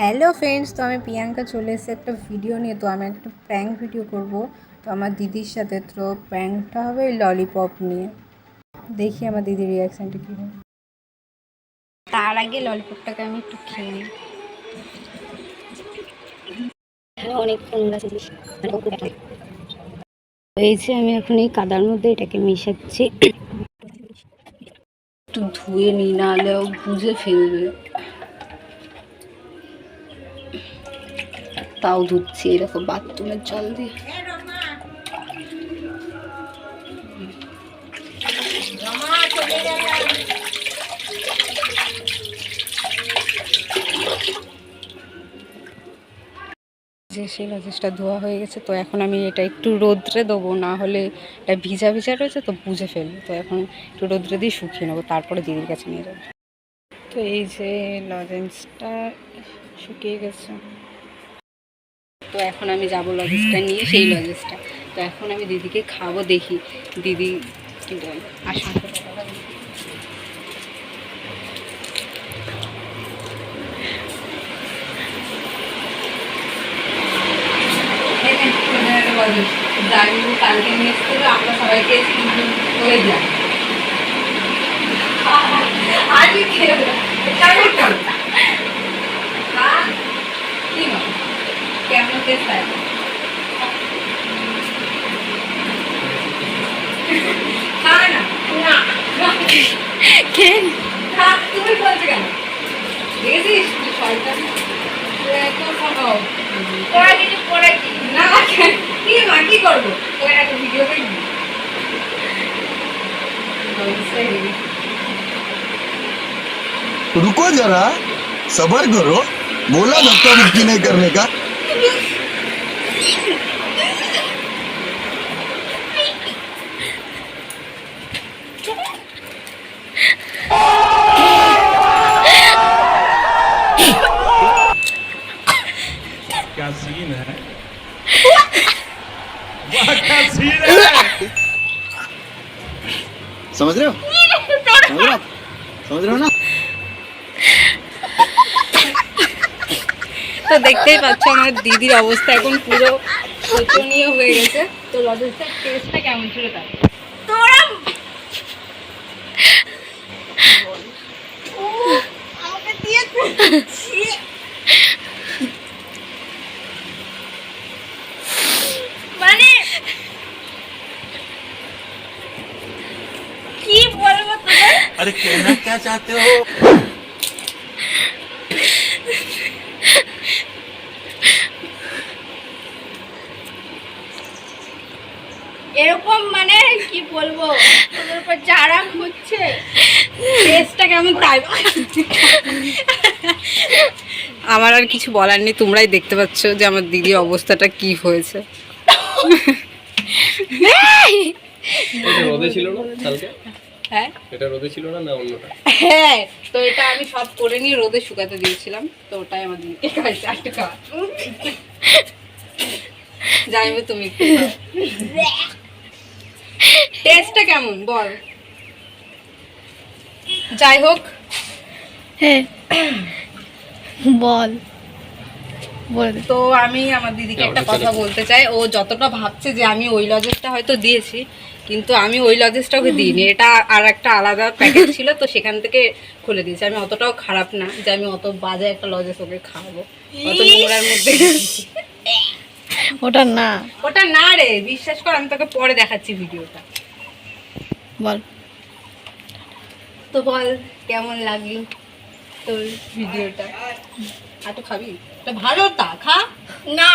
Hello friends, তো আমি প্রিয়াঙ্কা চলে এসেছি একটা ভিডিও নিয়ে। তো আমি একটা প্র্যাঙ্ক ভিডিও করব তো আমার দিদির সাথে। তো প্র্যাঙ্কটা হবে ললিপপ নিয়ে। দেখি আমার দিদির রিয়াকশানটা কী হবে। তার আগে ললিপপটাকে আমি একটু খেয়ে নিই। অনেকক্ষণ এই যে আমি এখন এই কাদার মধ্যে এটাকে মিশাচ্ছি। একটু ধুয়ে নিই, নাহলে ও বুঝে ফেলবে। তাও ধুচ্ছি এরকম বাথরুমের জল দিয়ে। যে সেই লজেসটা ধোয়া হয়ে গেছে, তো এখন আমি এটা একটু রোদ্রে দেবো, না হলে এটা ভিজা ভিজা রয়েছে তো বুঝে ফেলবে। তো এখন একটু রোদ্রে দিয়ে শুকিয়ে নেবো, তারপরে দিদির কাছে নিয়ে যাবো। তো এই যে লজেন্সটা শুকিয়ে গেছে, তো এখন আমি যাবো লজেসটা নিয়ে, সেই লজেসটা। তো এখন আমি দিদিকে খাবো, দেখি দিদি কী বলে। আসুন জানি কালকে নিয়ে এসেছিল, আমরা সবাইকে হয়ে যায় আজকে খেয়ে কেমন টেস্ট আছে? তুমি বলছো কেন? দেখেছিস শয়তান না, কি মা কি করবো? তোর একটা ভিডিও করে रुको जरा, सबर करो। बोला धक्का मुक्की नहीं करने का। क्या सीन है? वाह क्या सीन है? समझ रहे हो? समझ रहे हो ना? তো দেখতেই পাচ্ছ আমার দিদির অবস্থা এখন পুরো শোচনীয় হয়ে গেছে। তো লজেসটার টেস্টটা কেমন ছিল তার তোরা আমাকে দিয়ে মানে কি বলবো তোদের? अरे कहना क्या चाहते हो? এরকম মানে কি বলবো, তোদের উপর যারা হচ্ছে টেস্টটা কেমন তাই। আমার আর কিছু বলার নেই, তোমরাই দেখতে পাচ্ছ যে আমার দিদির অবস্থাটা কি হয়েছে। এটা রোদে ছিল না কালকে? হ্যাঁ এটা রোদে ছিল না, না অন্যটা? হ্যাঁ, তো এটা আমি সব করে নিয়ে রোদে শুকাতে দিয়েছিলাম, তো ওটাই আমার দিদিকে খাইছে। আটটা খাওয়া যাইবে, তুমি টেস্টটা কেমন বল। যাই হোক, হ্যাঁ বল বলে। তো আমি আমার দিদিকে একটা কথা বলতে চাই। ও যতটা ভাবছে যে আমি ওই লজেসটা হয়তো দিয়েছি, কিন্তু আমি ওই লজেসটা ওকে দিইনি। এটা আর একটা আলাদা প্যাকেট ছিল, তো সেখান থেকে খুলে দিয়েছি। আমি অতটাও খারাপ না যে আমি অত বাজে একটা লজেস ওকে খাওয়াবো, অত নোংরার মধ্যে। ওটা না, ওটা না রে, বিশ্বাস কর, আমি তোকে পরে দেখাচ্ছি ভিডিওটা। বল। তো বল কেমন লাগলো তোর ভিডিওটা? আর তো খাবি, এটা ভালো, তা খা না।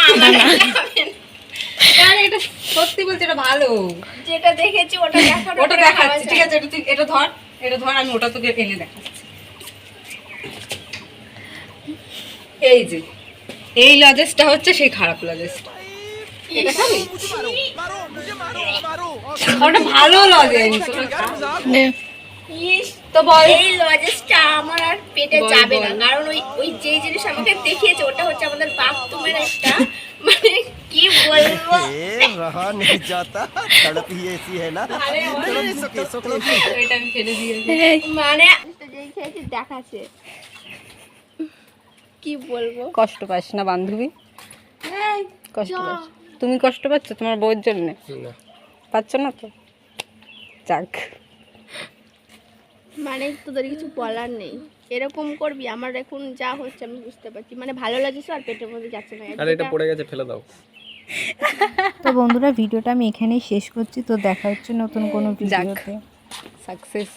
এটা সত্যি বলছি, এটা ভালো। যেটা দেখেছি ওটা ওটা দেখাচ্ছি, ঠিক আছে? এটা ধর, এটা ধর, আমি ওটা তোকে এনে দেখাচ্ছি। এই যে এই লজেসটা হচ্ছে সেই খারাপ লজেসটা। এটা খাবি? ওটা ভালো লজেন্স। তো বল, এই লজেসটা আমার আর পেটে যাবে না, কারণ ওই ওই যে জিনিস আমাকে দেখিয়েছে ওটা হচ্ছে আমাদের বাথরুমের একটা মানে কি বলবো, रहा नहीं जाता, तड़प ही ऐसी है ना। এটা আমি ফেলে দিয়েছি। মানে যেই খেয়েছি দেখাচ্ছে। কি বলবো? কষ্ট পাস না বান্ধবী? কষ্ট পাস? তুমি কষ্ট পাচ্ছ তোমার বউয়ের জন্য? না পাচ্ছ না তো, যাক। মানে তোদের কিছু বলার নেই, এরকম করবি। আমার এখন যা হচ্ছে আমি বুঝতে পারছি, মানে ভালো লাগছে আর পেটের মধ্যে যাচ্ছে না। আরে এটা পড়ে গেছে, ফেলে দাও। তো বন্ধুরা ভিডিওটা আমি এখানেই শেষ করছি। তো দেখা হচ্ছে নতুন কোনো ভিডিওতে। সাকসেস।